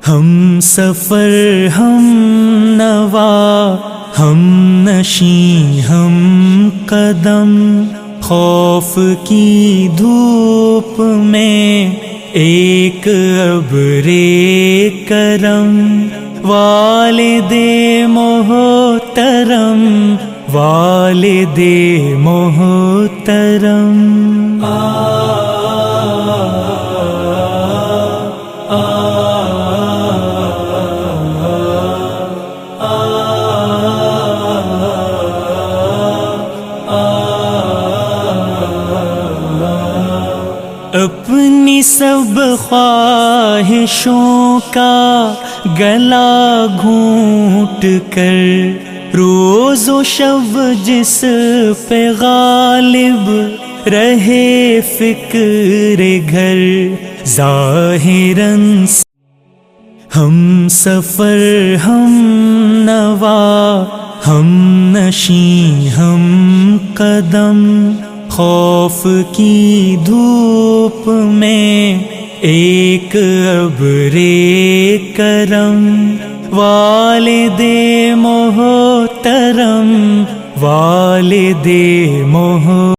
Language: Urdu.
ہم سفر ہم نوا ہم نشیں ہم قدم، خوف کی دھوپ میں ایک ابر کرم، والد محترم والد محترم۔ اپنی سب خواہشوں کا گلا گھونٹ کر، روز و شب جس پہ غالب رہے فکر گھر، ظاہراً ہم سفر ہم نوا ہم نشیں ہم قدم، خوف کی دھوپ میں ایک ابر کرم، والد محترم والد محترم۔